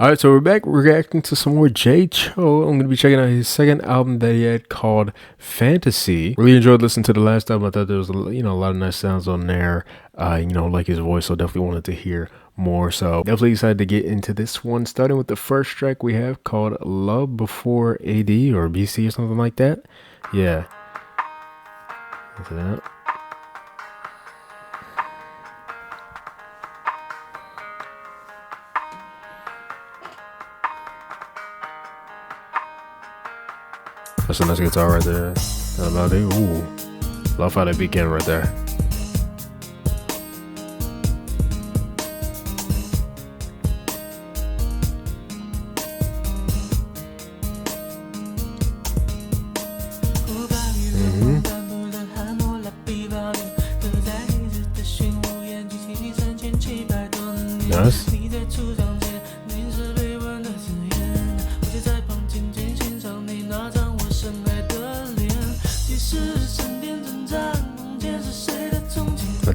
All right, so we're back reacting to some more Jay Chou. I'm going to be checking out his second album that he had called Fantasy. Really enjoyed listening to the last album. I thought there was a lot of nice sounds on there. Like his voice, so definitely wanted to hear more. So definitely excited to get into this one. Starting with the first track we have called Love Before AD or BC or something like that. Yeah. Listen to that. That's a nice guitar right there. Ooh. Love how that began right there. Nice.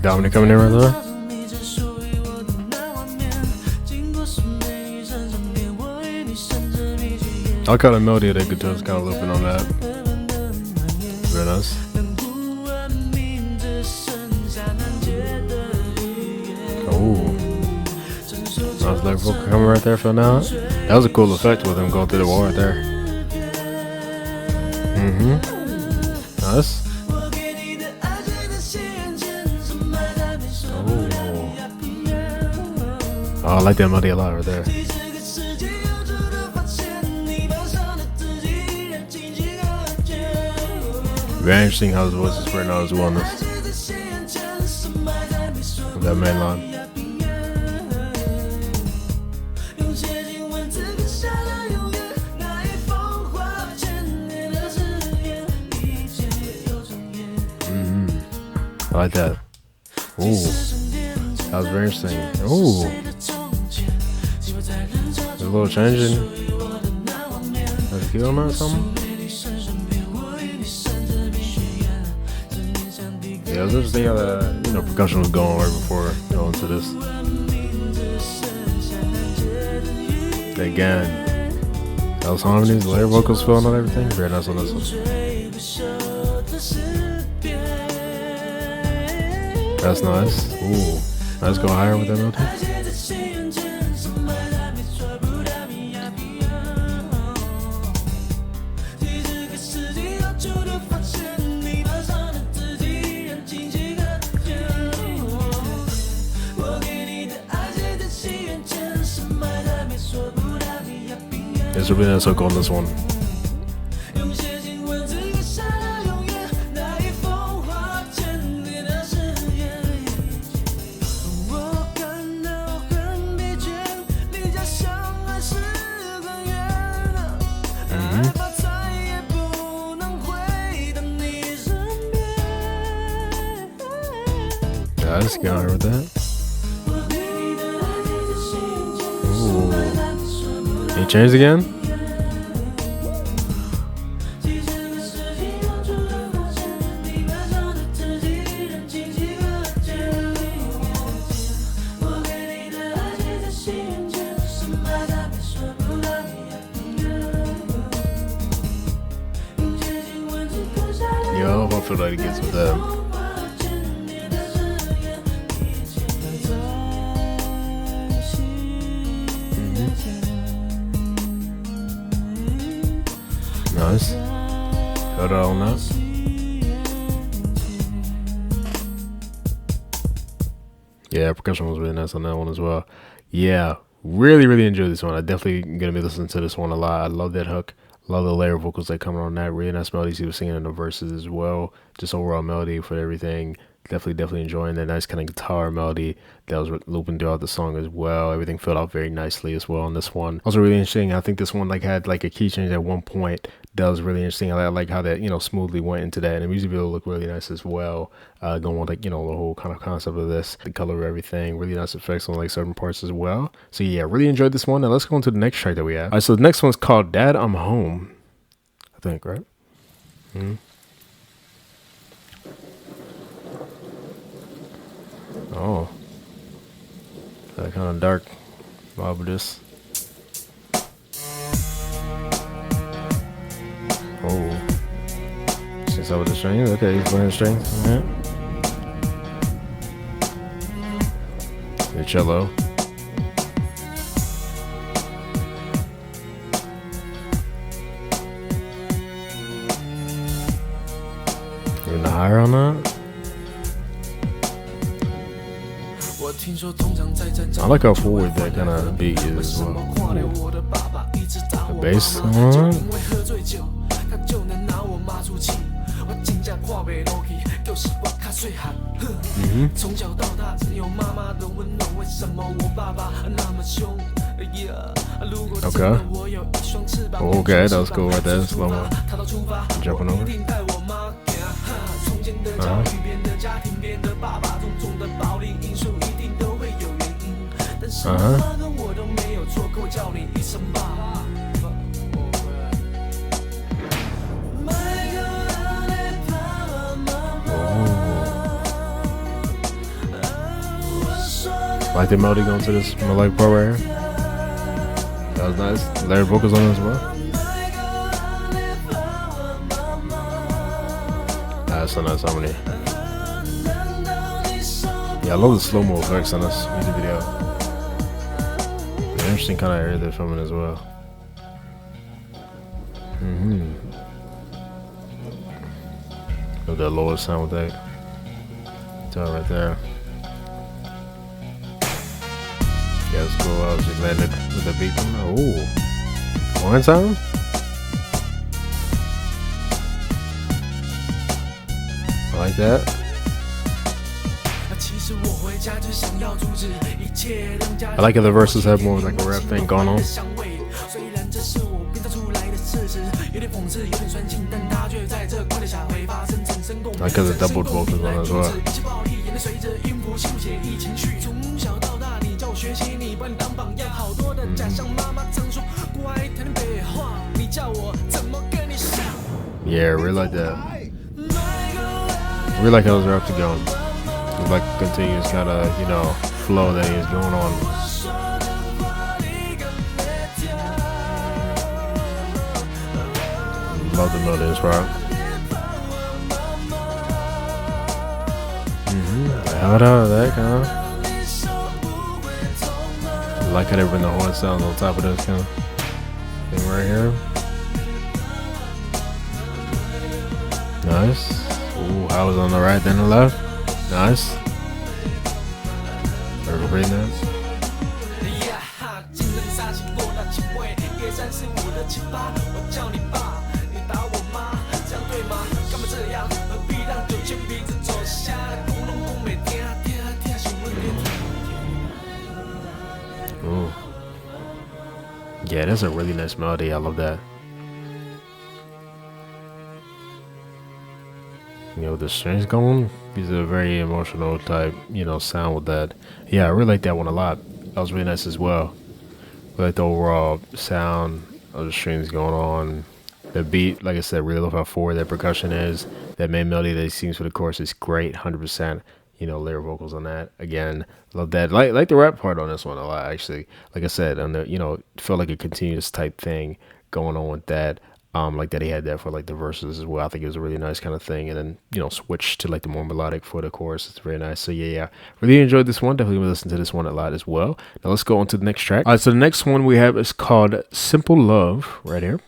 Dominic coming in right there. I call the melody of that guitar is kind of looping on that. Very nice. Oh, nice leg vocal coming right there for now. That was a cool effect with him going through the wall right there. Nice. Oh, I like that melody a lot right there. Very interesting how his voice is spreading out as well on this. With that main line. I like that. Ooh. That was very interesting. Ooh. There's a little change in the feel or something. Yeah, it was interesting how the percussion was going right before going to this. Again, those harmonies, layer vocals filling on everything. Very nice on this one. That's nice. Ooh, let's go higher with that melody. There's really nice hook on this one. Yeah, let's get on with that. Ooh. He changed again? Yeah, I don't know if I feel like it gets with them. Nice. Got it on that. Yeah, percussion was really nice on that one as well. Yeah, really enjoyed this one. I definitely gonna be listening to this one a lot. I love that hook. Love the layer vocals that come on that. Really nice melodies he was singing in the verses as well. Just overall melody for everything. Definitely enjoying that nice kind of guitar melody that was looping throughout the song as well. Everything filled out very nicely as well on this one. Also really interesting. I think this one had a key change at one point. That was really interesting. I like how that smoothly went into that, and the music video looked really nice as well. Going with the whole kind of concept of this, the color of everything, really nice effects on certain parts as well. So yeah, really enjoyed this one. Now let's go into the next track that we have. All right, so the next one's called "Dad, I'm Home." I think, right? Oh, that kind of dark vibe of this. Is that with the strings? Okay, he's playing strings. Alright. The cello. Even the higher on that. I like how forward that kind of beat is as well. The bass on. Okay. Okay, that was cool right there. Slow mo. Jumping over. Like the melody going to this melodic part right here. That was nice. Layered vocals on it as well. That's so nice harmony. Yeah, I love the slow-mo effects on this music video. An interesting kind of area they're filming as well. With that lower sound with that guitar right there. Yeah, it's cool. I was just landed with the beat. Oh, horn sound? I like that. I like how the verses have more like a rap thing going on. I like how the doubled vocals on as well. Yeah, I really like that. I really like how those raps are going. It's like continuous kind of, you know, flow that is going on. Love the melody as well. That kind of. I like how they bring the horn sounds on top of this kind of thing right here. Nice. Ooh, I was on the right, then the left. Nice. Pretty nice. Ooh. Yeah, that's a really nice melody. I love that. You know, the strings going. These are a very emotional type, you know, sound with that. Yeah, I really like that one a lot. That was really nice as well. I like the overall sound of the strings going on. The beat, like I said, really love how forward that percussion is. That main melody that he sings for the chorus is great, 100%. You know, layer vocals on that. Again, love that. Like the rap part on this one a lot, actually. Like I said, on the, you know, felt like a continuous type thing going on with that. Like that he had that for like the verses as well. I think it was a really nice kind of thing, and then, you know, switch to like the more melodic for the chorus. It's very nice. So yeah, really enjoyed this one. Definitely listen to this one a lot as well. Now let's go on to the next track. All right, so the next one we have is called Simple Love right here.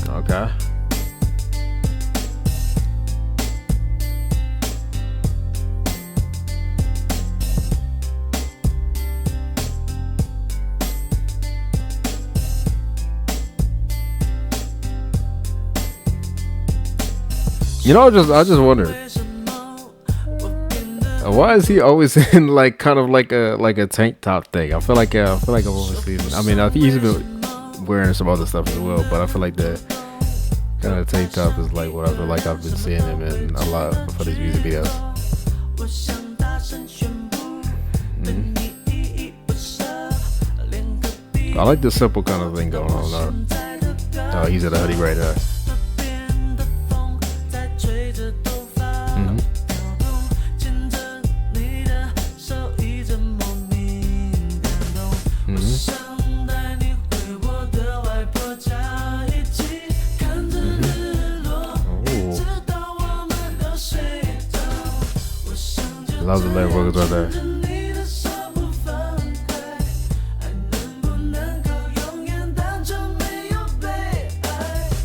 Okay. You know, I just wondered, why is he always in like kind of like a tank top thing? I feel like I've always seen. I mean, I think he's been wearing some other stuff as well, but I feel like the kind of tank top is like what I feel like I've been seeing him in a lot for these music videos. I like the simple kind of thing going on. Oh, he's at a hoodie right now. Love the layer vocals right there.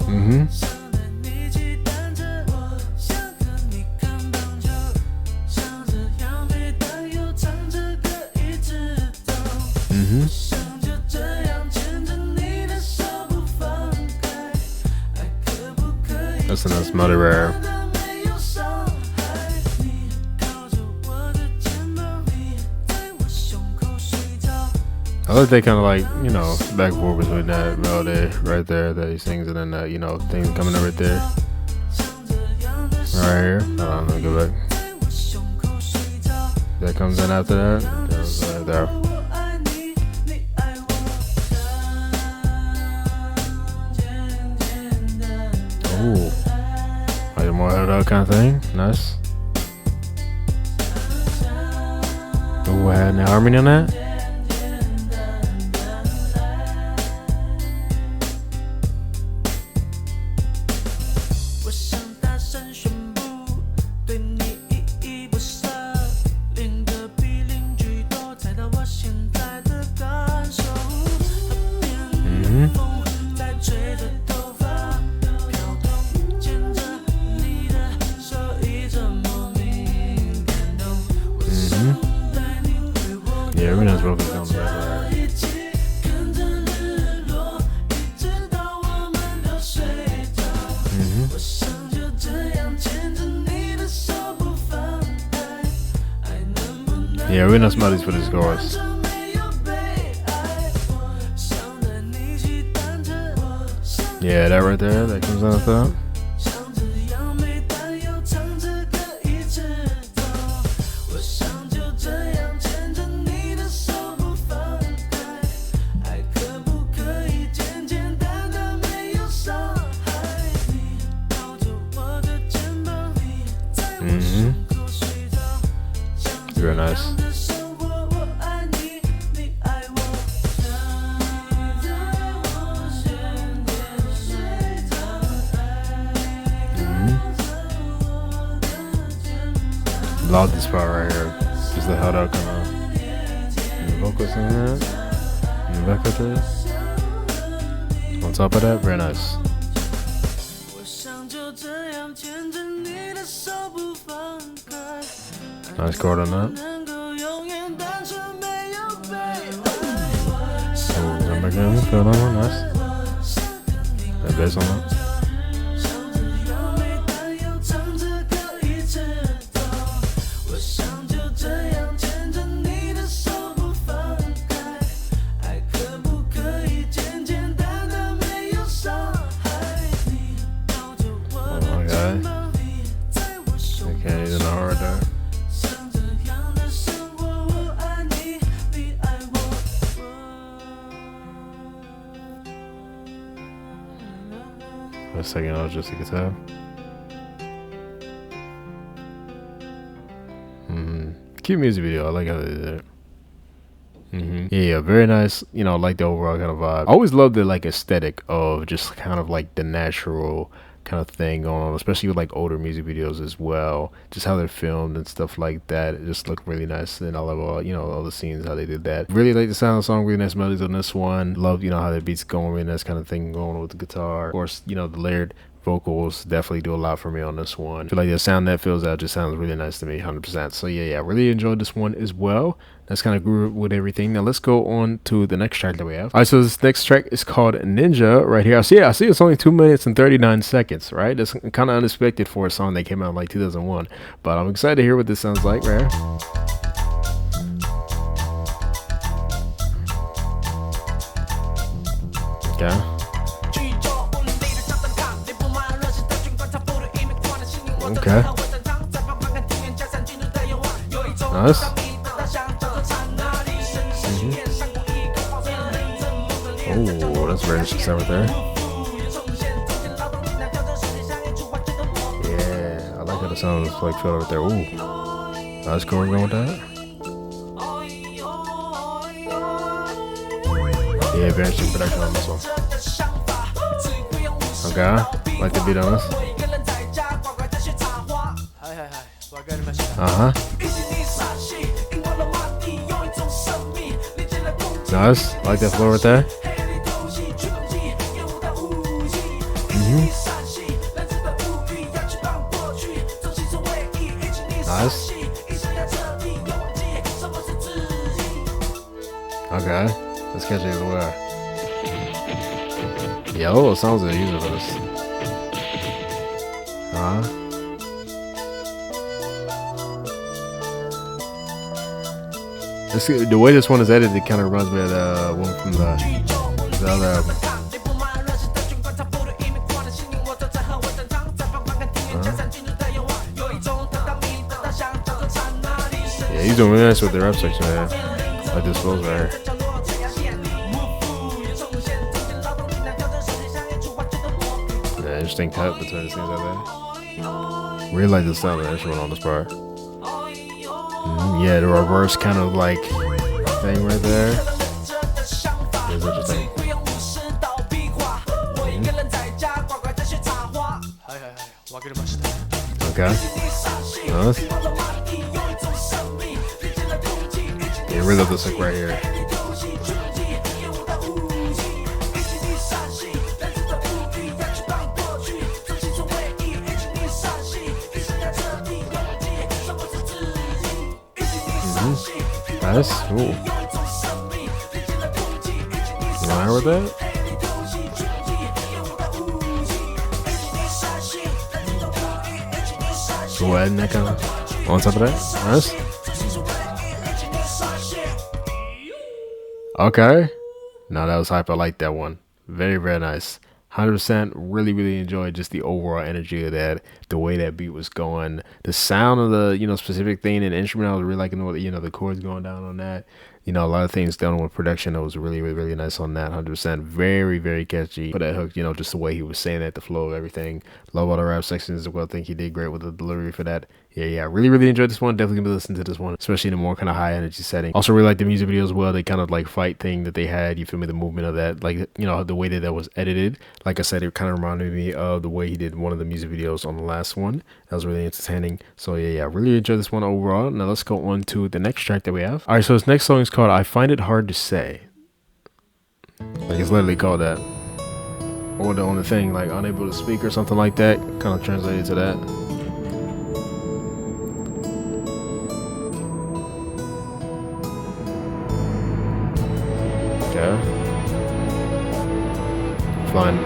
Mm-hmm. Mm-hmm. That's a nice melody rare. I like that kind of like, you know, back and forth between that melody right there that he sings and then that, you know, thing coming up right there. Right here. Hold on, let me go back. That comes in after that. That's right there. Ooh. Like more held out kind of thing. Nice. Ooh, I had an harmony on that. Yeah, we know it's vocals on the back right. Yeah, we know some of these for this chorus. Yeah, that right there, that comes out of that. Very nice. Love this part right here. Just the held out kind of vocals in that. In the back of that. On top of that, very nice. Nice chord on that. Oh, jump back in, feel that one, nice. That bass on that. Okay, he's in a hard there. For a second, I was just a guitar. Cute music video. I like how they did it. Yeah, very nice. You know, like the overall kind of vibe. I always love the like aesthetic of just kind of like the natural kind of thing going on, especially with like older music videos as well. Just how they're filmed and stuff like that. It just looked really nice. And I love all, you know, all the scenes, how they did that. Really like the sound of the song, really nice melodies on this one. Love, you know, how the beats going, really nice kind of thing going on with the guitar. Of course, you know, the layered vocals definitely do a lot for me on this one. I feel like the sound that fills out just sounds really nice to me, 100%. So yeah, really enjoyed this one as well. That's kind of grew with everything. Now let's go on to the next track that we have. All right, so this next track is called Ninja right here. I see it's only 2 minutes and 39 seconds, right? That's kind of unexpected for a song that came out in like 2001, but I'm excited to hear what this sounds like right here. Okay. Okay. Nice. Oh, that's very interesting right there. Yeah, I like how the sound is like filled right there. Ooh, nice chord going with that. Yeah, very interesting production on this one. Okay, like the beat on this. Nice. I like that flow right there. Nice. Okay. Let's catch it as well. Yo, sounds good user for this. The way this one is edited, it kind of reminds me of the one from the other album. Yeah, he's doing really nice with the rap section, man. Like this flows right here. Yeah, interesting cut between the scenes like that. Really like the sound of the instrument on this part. Yeah, the reverse kind of like thing right there. It's interesting. Okay. Nice. Yeah, really love this hook right here. Nice. Ooh. You alright with that? Go ahead and that kind of on top of that. Nice. Okay. No, that was hype. I like that one. Very, very nice. 100% really enjoyed just the overall energy of that, the way that beat was going, the sound of the specific thing and instrument. I was really liking the chords going down on that. A lot of things done with production that was really nice on that. 100% very catchy for that hook. Just the way he was saying that, the flow of everything. Love all the rap sections as well. I think he did great with the delivery for that. Yeah, really enjoyed this one. Definitely gonna be listening to this one, especially in a more kind of high energy setting. Also really like the music video as well. They kind of like fight thing that they had. You feel me? The movement of that, like the way that was edited. Like I said, it kind of reminded me of the way he did one of the music videos on the last one. That was really entertaining. So yeah, really enjoyed this one overall. Now let's go on to the next track that we have. All right, so this next song is called "I Find It Hard to Say." Like it's literally called that. Or the only thing, like unable to speak or something like that. Kind of translated to that. Okay. Flying.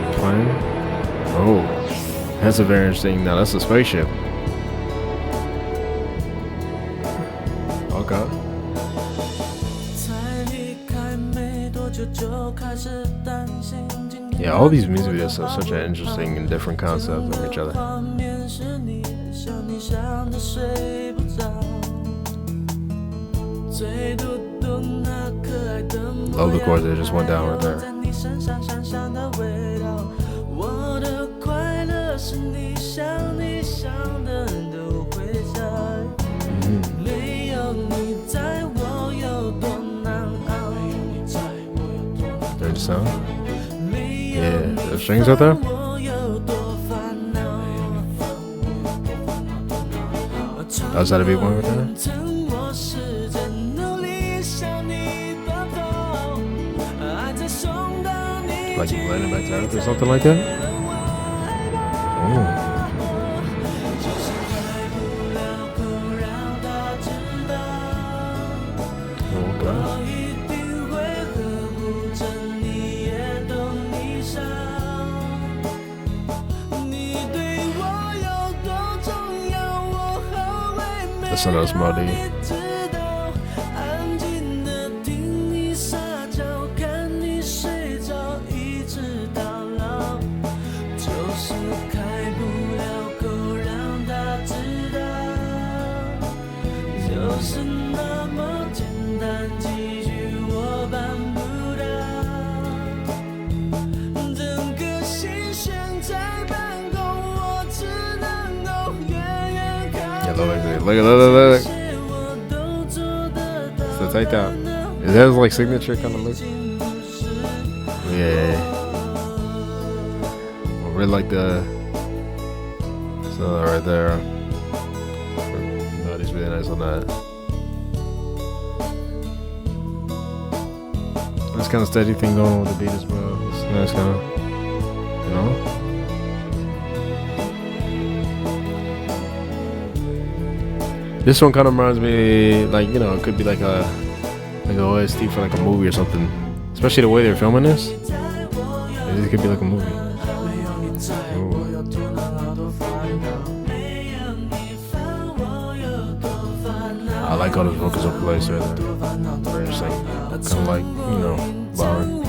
Oh, that's a very interesting. Now that's a spaceship. Okay. Yeah, all these music videos have such an interesting and different concept from each other. Love the chords that just went down right there. There's the sound. Yeah, the strings out there. Outside of beat one right there. Like landing back to earth or something like that. Oh. Okay. That's another melody. Look. So take that. Is that his like signature kind of look? Yeah. I really like the right there. No, he's really nice on that. this kind of steady thing going on with the beat as well. It's nice, kind of, you know. This one kind of reminds me, like, you know, it could be like a OST for like a movie or something. Especially the way they're filming this. It could be like a movie. Ooh. I like how the vocals are placed right there. Very just like, kind of like, you know, Byron.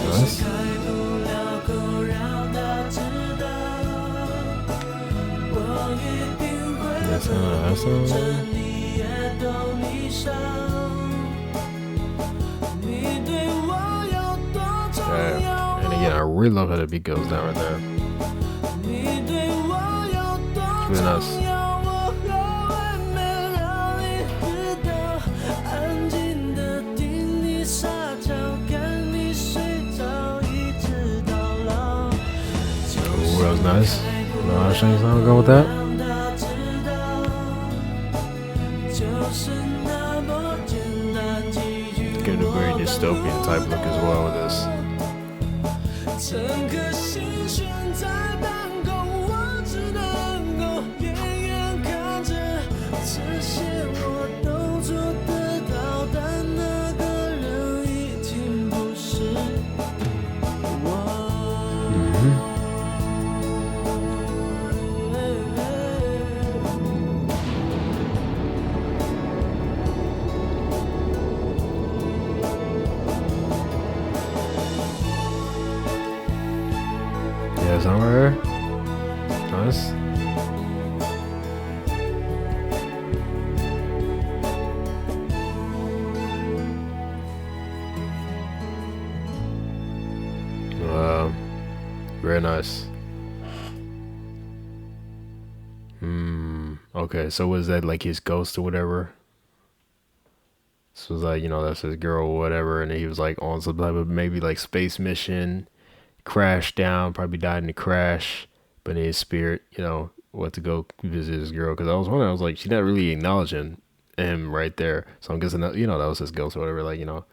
Nice. That's yeah. And again, I really love how the beat goes down right there. It's really nice. Ooh, that was nice. No, I should go with that. Getting a very dystopian type look as well with this. Yeah, somewhere. Nice. Wow. Very nice. Okay, so was that like his ghost or whatever? So it was like, you know, that's his girl or whatever, and he was like on some type of maybe like space mission, crashed down, probably died in the crash, but in his spirit, you know, went to go visit his girl. Because I was wondering, I was like, she's not really acknowledging him right there. So I'm guessing that, you know, that was his ghost or whatever, like, you know,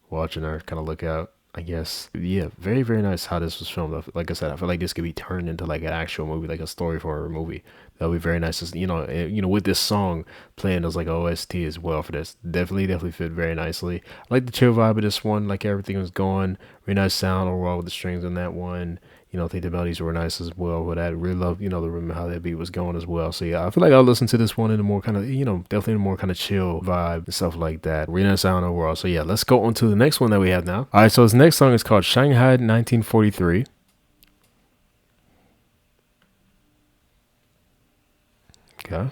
watching her kind of look out, I guess. Yeah, very, very nice how this was filmed. Like I said, I feel like this could be turned into like an actual movie, like a story for a movie. That would be very nice. You know, with this song playing as like OST as well for this, definitely fit very nicely. I like the chill vibe of this one, like everything was going, really nice sound overall with the strings on that one. You know, I think the melodies were nice as well with that. Really love, you know, the rhythm, how that beat was going as well. So yeah, I feel like I'll listen to this one in a more kind of, you know, definitely a more kind of chill vibe and stuff like that. Really nice sound overall. So yeah, let's go on to the next one that we have now. All right, so this next song is called Shanghai 1943. Okay.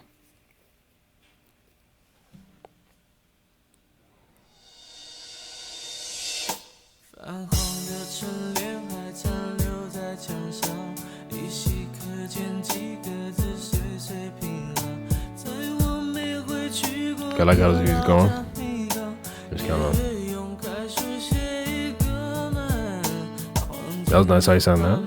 I like how this music's going. Just kind of. That was nice how you sound that.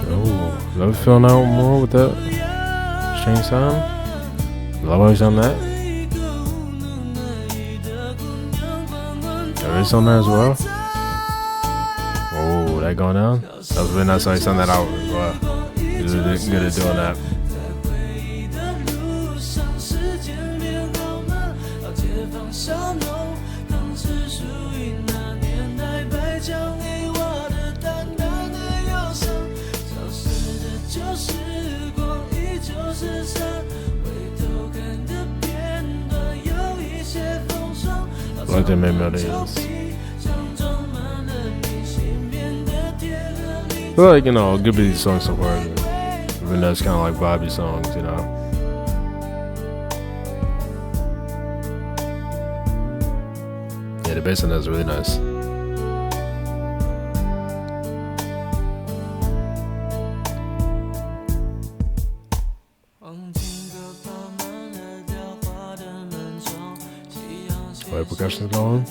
Oh, love feeling out more with that string sound. Love how you sound that. There is on there as well. Oh, that going down. That was really nice how you sound that out as well. You did good at doing that. I like that main melody is. I feel like, you know, a good bit of these songs so far. Even though it's kind of like vibey songs, you know. Yeah, the bass on that is really nice. Play percussion going.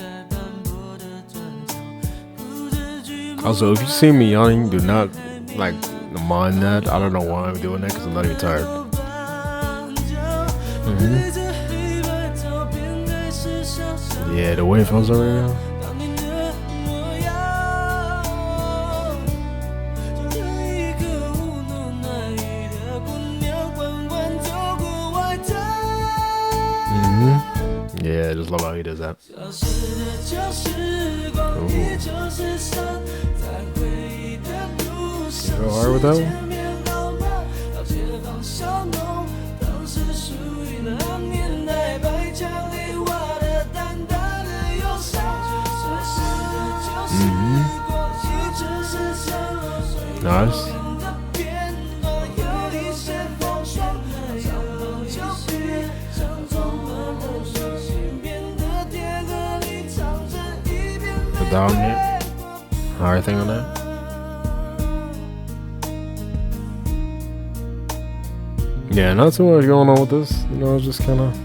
Also, if you see me yawning, do not like mind that. I don't know why I'm doing that because I'm not even tired. Yeah, the way it feels over here. Yeah, I just love how he does that. Ooh. Go hard with that one? Nice. The dominant higher thing on that. Yeah, not too much going on with this. You know, just kind of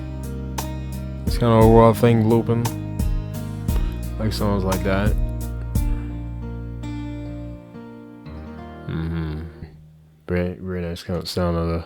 overall thing looping, like songs like that. Very nice kind of sound of the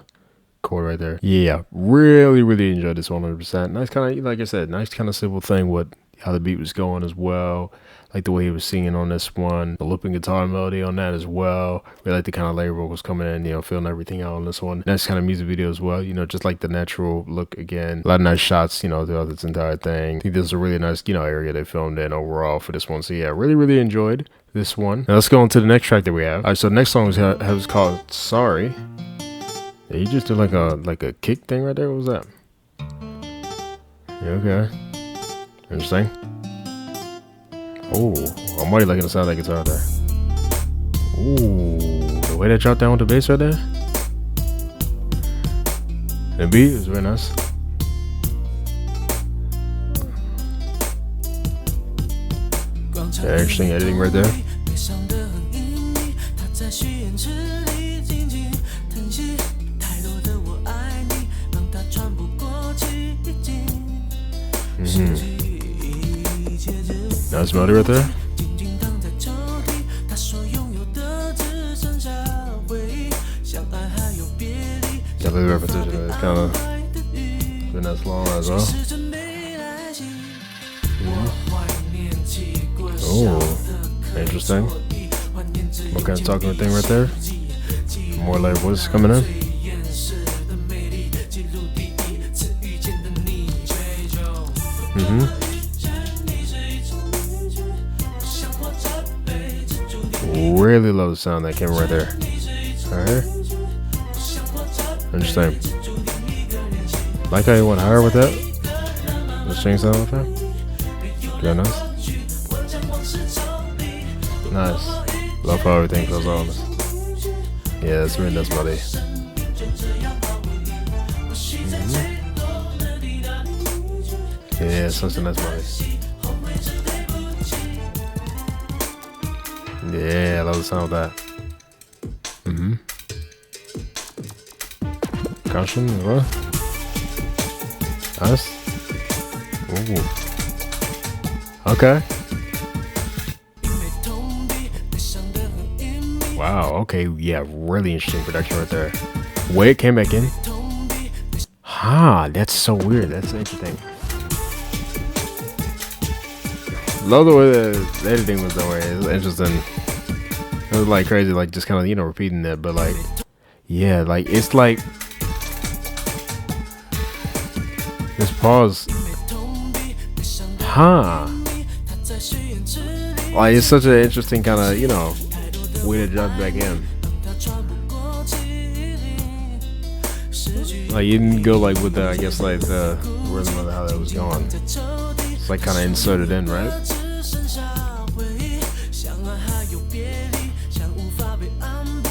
chord right there. Yeah, really enjoyed this 100%. Nice kind of, like I said, nice kind of simple thing with how the beat was going as well. Like the way he was singing on this one, the looping guitar melody on that as well. Really like the kind of layer vocals coming in, you know, filling everything out on this one. Nice kind of music video as well, you know, just like the natural look again. A lot of nice shots, you know, throughout this entire thing. I think this is a really nice, you know, area they filmed in overall for this one. So yeah, really enjoyed this one. Now let's go on to the next track that we have. All right, so the next song was called Sorry. Yeah, you just did like a kick thing right there. What was that? Yeah, okay. Interesting. Oh, I'm already liking the sound of that guitar there. Ooh, the way they dropped down with the bass right there. The beat is very nice. Yeah, interesting editing right there. Nice melody right there. Yeah, the repetition is kind of been that long as well. Oh, interesting. What kind of talking thing right there? More like voices coming in. Really love the sound that came right there. Alright. Interesting. Like how you went higher with that. The string sound with that. Very nice. Nice. Love how everything goes on. Yeah, that's really nice melody. Yeah, such a nice melody. Yeah, I love the sound of that. Caution as well. Nice. Ooh. Okay. Wow, okay, yeah, really interesting production right there. Way it came back in. That's so weird. That's interesting. Love the way the editing was that way. It's interesting. It was like crazy, like just kind of, you know, repeating that, but like, yeah, like it's like this pause. Like it's such an interesting kind of, you know, way to drop back in. Like you didn't go like with the, I guess like the rhythm of how that was going. It's like kind of inserted in, right?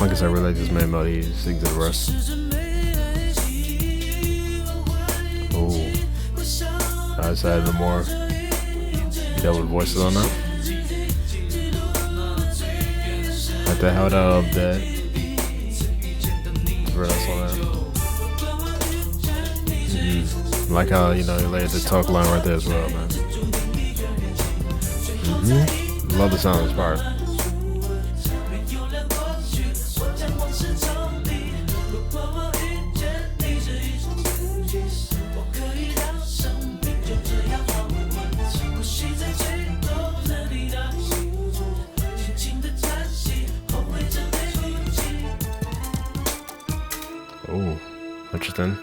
Like I said, I really like this main melody. He sings to the rest. Oh, I just added the more double voices on that. Like the how of that. Very nice on that. Like how, you know, you laid the talk line right there as well, man. Love the sound of this part. Oh, interesting.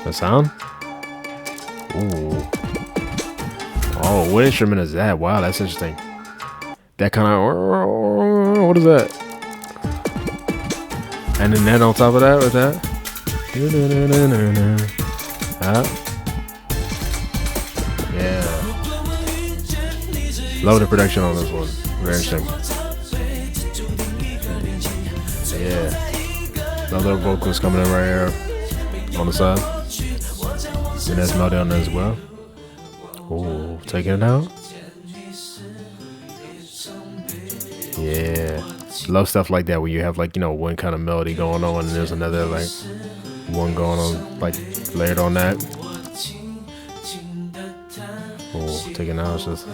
The sound? Ooh. Oh, what instrument is that? Wow, that's interesting. That kind of, what is that? And then that on top of that, with that? Yeah. Love the production on this one. Very interesting. Yeah. Another vocals coming in right here on the side. And there's melody on there as well. Oh, taking it out. Yeah. Love stuff like that where you have, like, you know, one kind of melody going on and there's another, like, one going on, like, layered on that. Oh, taking it out. It's just.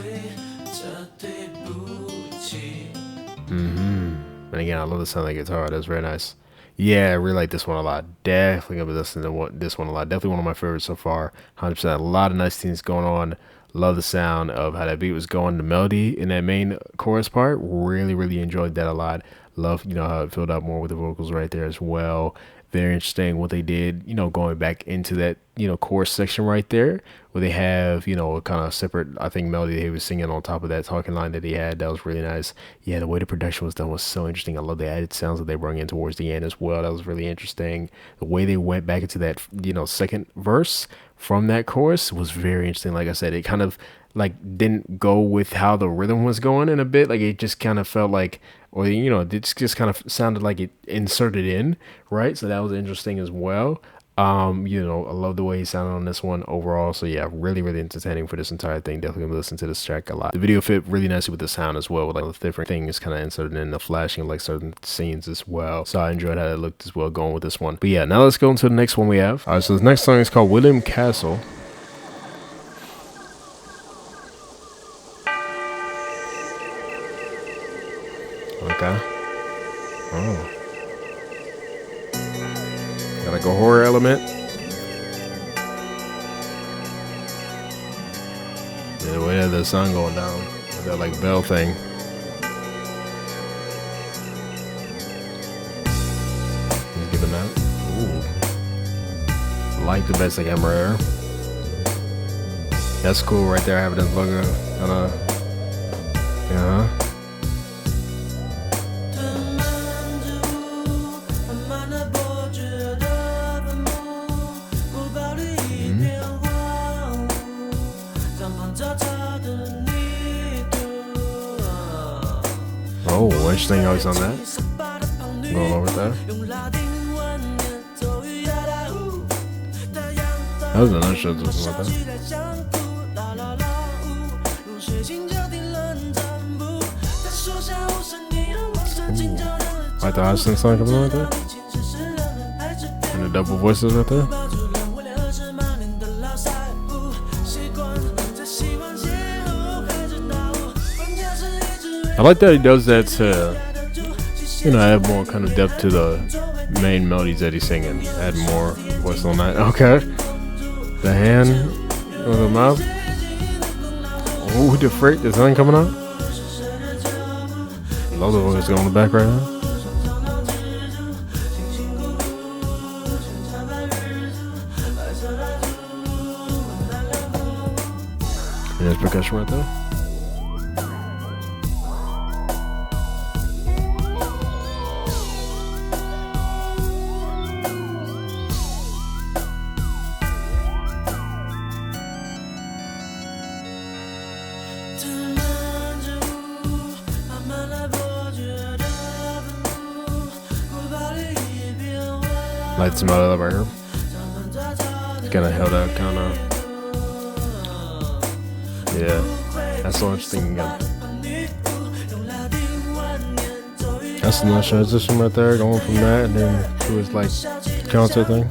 And again, I love the sound of the guitar. That's very nice. Yeah, I really like this one a lot. Definitely gonna be listening to this one a lot. Definitely one of my favorites so far. 100%. A lot of nice things going on. Love the sound of how that beat was going. The melody in that main chorus part. Really, really enjoyed that a lot. Love, you know, how it filled out more with the vocals right there as well. Very interesting what they did, you know, going back into that, you know, chorus section right there where they have, you know, a kind of separate, I think, melody that he was singing on top of that talking line that he had. That was really nice. Yeah, the way the production was done was so interesting. I love the added sounds that they brought in towards the end as well. That was really interesting. The way they went back into that, you know, second verse from that chorus was very interesting. Like I said, it kind of like didn't go with how the rhythm was going in a bit. Like it just kind of felt like, or, you know, it just kind of sounded like it inserted in, right? So that was interesting as well. You know, I love the way he sounded on this one overall. So yeah, really, really entertaining for this entire thing. Definitely gonna listen to this track a lot. The video fit really nicely with the sound as well, with like the different things kind of inserted in, the flashing of like certain scenes as well. So I enjoyed how it looked as well going with this one. But yeah, now let's go into the next one we have. All right, so the next song is called William Castle. Okay. Oh. Got like a horror element. Yeah, the way that the sun going down. With that like bell thing. He's giving that. Ooh. Like the best I can rare. That's cool right there, having this logo. Yeah. Oh, interesting how he's on that. Going over there. That was another show or something like that. Like the Austin song coming on right there. And the double voices right there. I like that he does that to, you know, add more kind of depth to the main melodies that he's singing. Add more voice on that. Okay. The hand with the mouth. Oh, the freak. There's something coming out. Love the voice going in the back right now. And there's percussion right there. Light some out of the burger. Kind of held out, kind of. Yeah, that's so interesting. That's a nice transition right there, going from that and then to his like concert thing.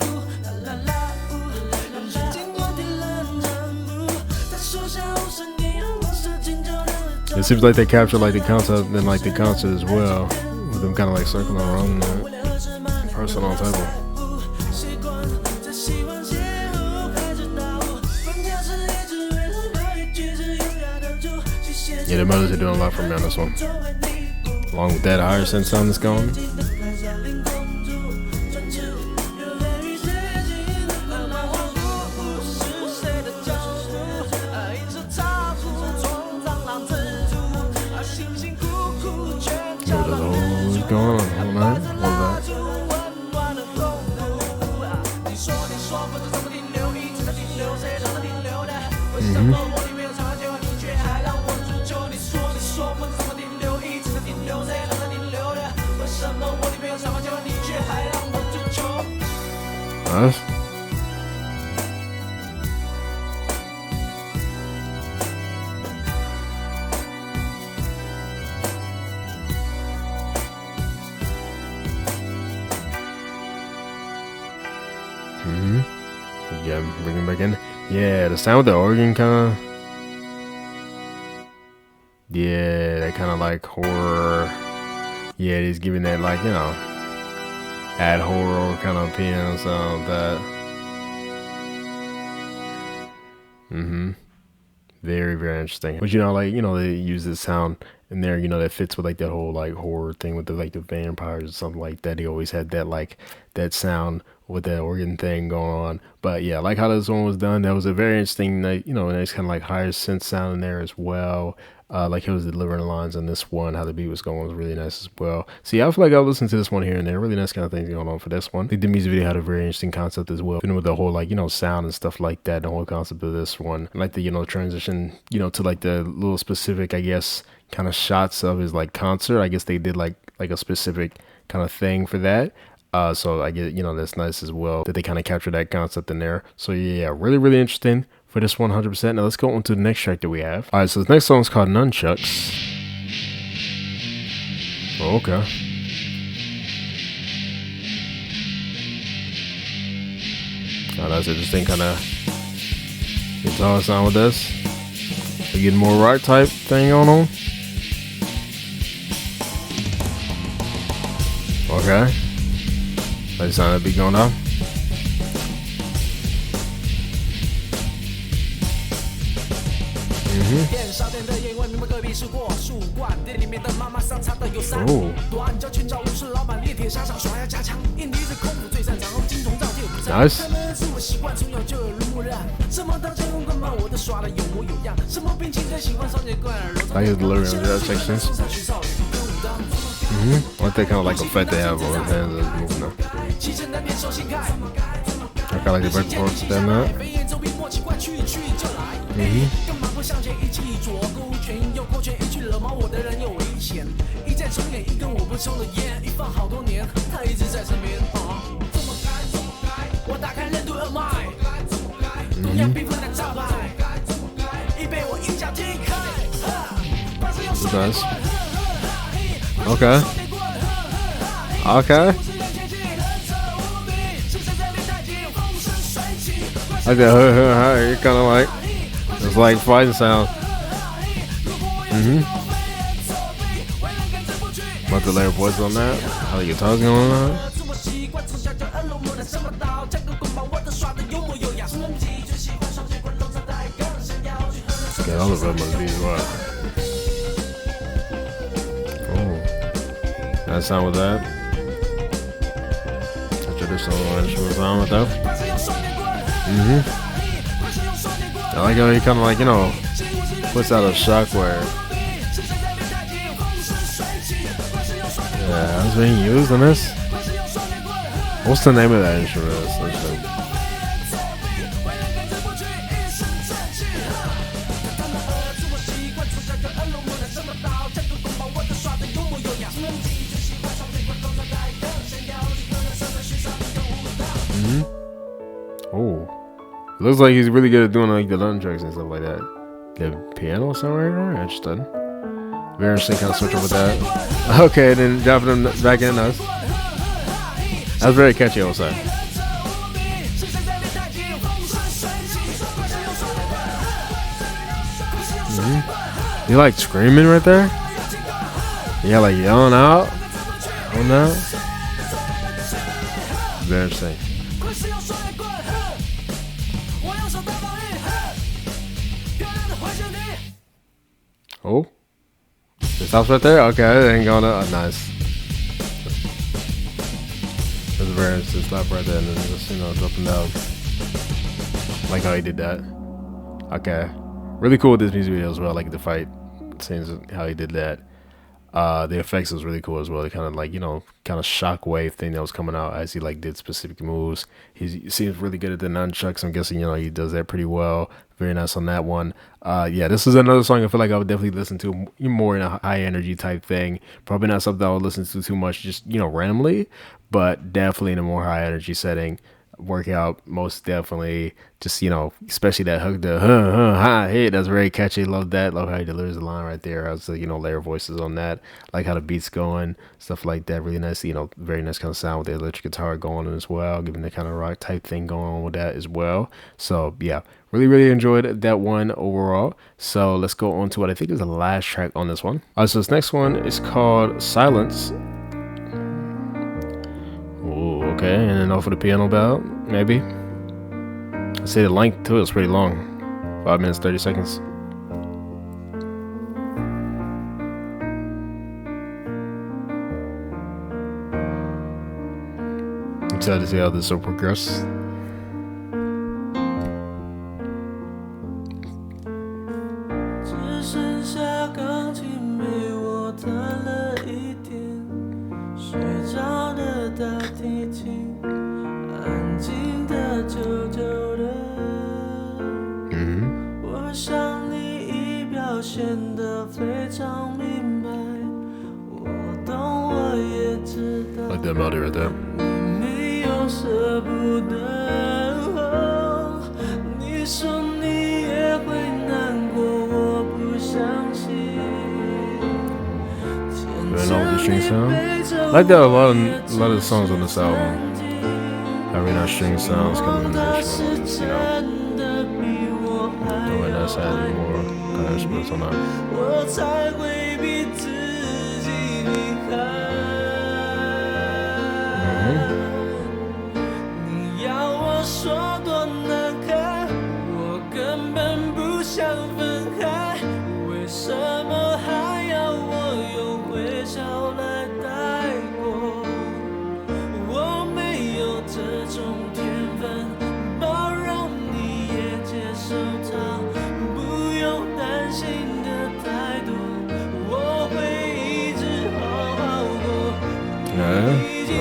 It seems like they capture like the concept and like the concert as well, with them kind of like circling around that personal table. Yeah, the melodies are doing a lot for me on this one. Along with that higher synth sound that's going. Going on all night. Love that. Nice. Yeah, bring it back in. Yeah, the sound with the organ kind of. Yeah, that kind of like horror. Yeah, it is giving that like, you know, add horror kind of piano sound that. Very, very interesting. But you know, like, you know, they use this sound in there, you know, that fits with like that whole like horror thing with the like the vampires or something like that. They always had that like that sound with that organ thing going on. But yeah, I like how this one was done. That was a very interesting, you know, nice kind of like higher synth sound in there as well. Like he was delivering the lines on this one, how the beat was going was really nice as well. So yeah, I feel like I'll listen to this one here and there. Really nice kind of things going on for this one. I think the music video had a very interesting concept as well. Even with the whole like, you know, sound and stuff like that, the whole concept of this one. I like the, you know, transition, you know, to like the little specific, I guess, kind of shots of his like concert. I guess they did like a specific kind of thing for that. So I get, you know, that's nice as well that they kind of capture that concept in there. So yeah, really, really interesting for this 100%. Now let's go on to the next track that we have. All right, so the next song is called Nunchucks. Oh, okay. Oh, that's interesting kind of guitar sound with this. We're getting more rock type thing on them. Okay. Let the sound that beat going down. Nice. I hear the lyrics in that section. What that kind of like effect they have on his hands as moving now. I kind of like the back and forth stand that. Nice. Okay. Okay. I got it kind of like it's like fighting sound. About the layer voice on that. How the guitar's going on. Got all the rhythm on the beat as well. Oh, that sound with that. A traditional instrument sound with that. I like how he kind of like, you know, puts out a shockwave. Yeah, that's being used in this. What's the name of that instrument? Oh. It looks like he's really good at doing like the nunchucks and stuff like that. The piano somewhere? Interesting. Very interesting kind of switch up with that. Okay, then dropping them back in us. That's very catchy, I would say. He like screaming right there. Yeah, like yelling out on that. Very interesting. Oh, it stops right there. Okay, it ain't going up. Oh, nice. That's a very interesting stop right there, and then just dropping down. Like how he did that. Okay, really cool with this music video as well. Like the fight scenes, how he did that. The effects was really cool as well. The kind of like kind of shockwave thing that was coming out as he like did specific moves. He seems really good at the nunchucks. I'm guessing he does that pretty well. Very nice on that one. Yeah, this is another song I feel like I would definitely listen to more in a high energy type thing. Probably not something I would listen to too much, just randomly, but definitely in a more high energy setting. Workout most definitely. Just especially that hook, the ha hit, that's very catchy. Love that. Love how he delivers the line right there. How's the layer voices on that, like how the beat's going, stuff like that. Really nice, very nice kind of sound with the electric guitar going on as well, giving the kind of rock type thing going on with that as well. So yeah, really enjoyed that one overall. So let's go on to what I think is the last track on this one. So this next one is called Silence. Oh, okay, and then off of the piano ballad, maybe. I'd say the length to it was pretty long. 5 minutes, 30 seconds. I'm excited to see how this will progress. Like that melody right there. And all the string sound. I like that a lot of the songs on this album. Having our string sounds coming in there, just doing that side more kind of instruments on that.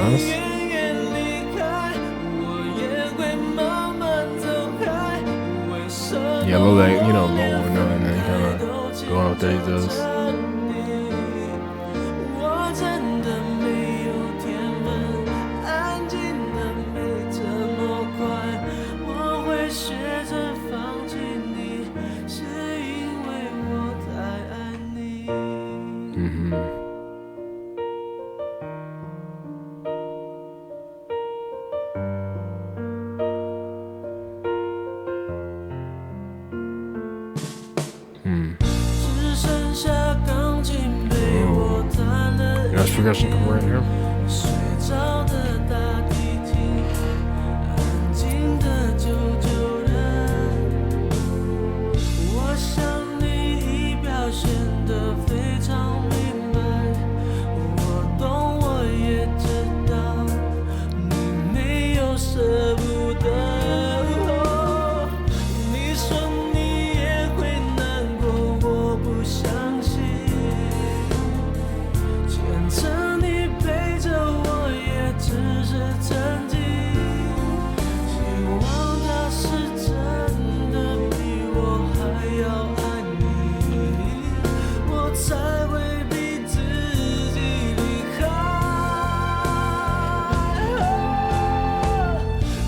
Nice. Yeah, I love that, low and then kind of going out there, he does. Nice progression come right here.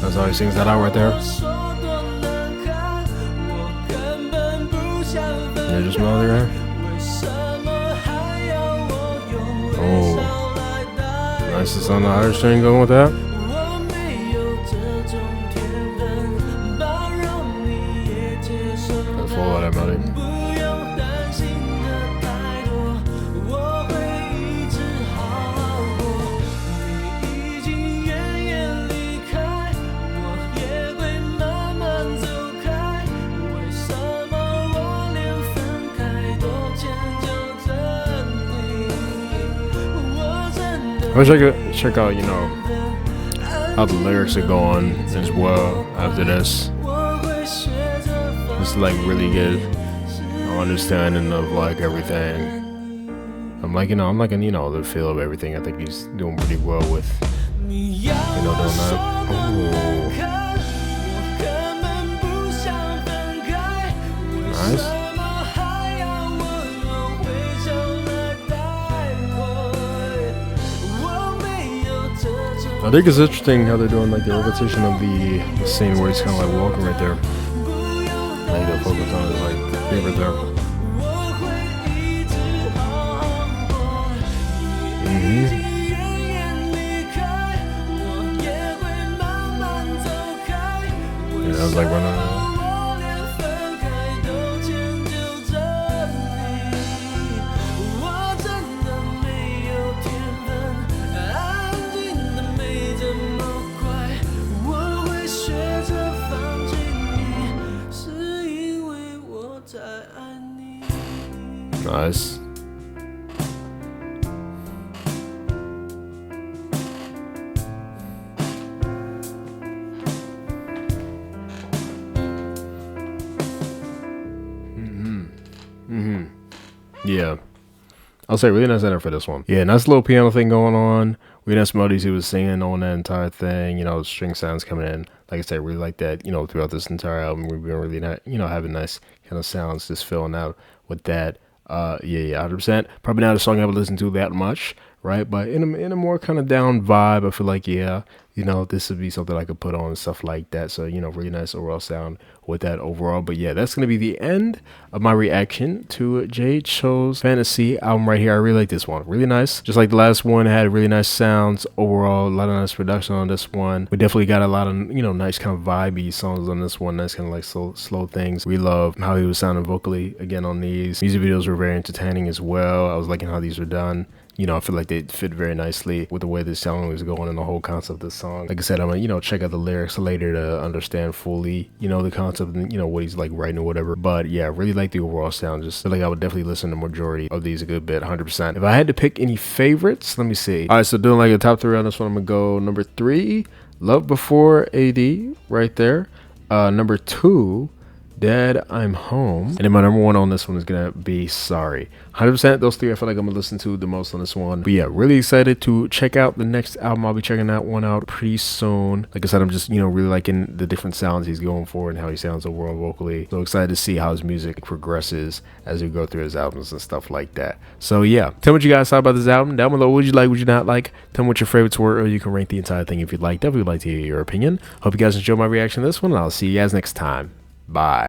That's how he sings that out right there. Yeah, just melody right. Oh, nice. It's on the higher string going with that. That's full of that melody. I wish I could check out, how the lyrics are going as well after this. Just like really get an understanding of like everything. I'm liking the feel of everything. I think he's doing pretty well with, doing that. Ooh. Nice. I think it's interesting how they're doing like the repetition of the scene where he's kind of like walking right there. Like the focus on his like favorite there. Yeah, I was like running around. Nice. Yeah. I'll say really nice edit for this one. Yeah, nice little piano thing going on. Really nice melodies he was singing on that entire thing. String sounds coming in. Like I said, really like that, throughout this entire album. We've been really, having nice kind of sounds just filling out with that. Yeah, 100%. Probably not a song I would listen to that much, right? But in a more kind of down vibe, I feel like, this would be something I could put on and stuff like that. So, really nice overall sound with that overall. But yeah, that's going to be the end of my reaction to Jay Chou's Fantasy album right here. I really like this one. Really nice. Just like the last one, had really nice sounds overall. A lot of nice production on this one. We definitely got a lot of, nice kind of vibey songs on this one. Nice kind of like slow things. We love how he was sounding vocally again on these. Music videos were very entertaining as well. I was liking how these were done. I feel like they fit very nicely with the way this song was going and the whole concept of the song. Like I said, I'm gonna, check out the lyrics later to understand fully, the concept and, what he's like writing or whatever. But yeah, really like the overall sound. Just feel like I would definitely listen to the majority of these a good bit, 100%. If I had to pick any favorites, let me see. All right, so doing like a top 3 on this one, I'm gonna go number 3, Love Before AD, right there. Number 2, Dad, I'm Home. And then my number 1 on this one is gonna be Sorry. 100%, those 3 I feel like I'm gonna listen to the most on this one. But yeah, really excited to check out the next album. I'll be checking that one out pretty soon. Like I said, I'm just, really liking the different sounds he's going for and how he sounds overall vocally. So excited to see how his music progresses as we go through his albums and stuff like that. So yeah, tell me what you guys thought about this album. Down below, what would you like, would you not like? Tell me what your favorites were, or you can rank the entire thing if you'd like. Definitely would like to hear your opinion. Hope you guys enjoyed my reaction to this one, and I'll see you guys next time. Bye.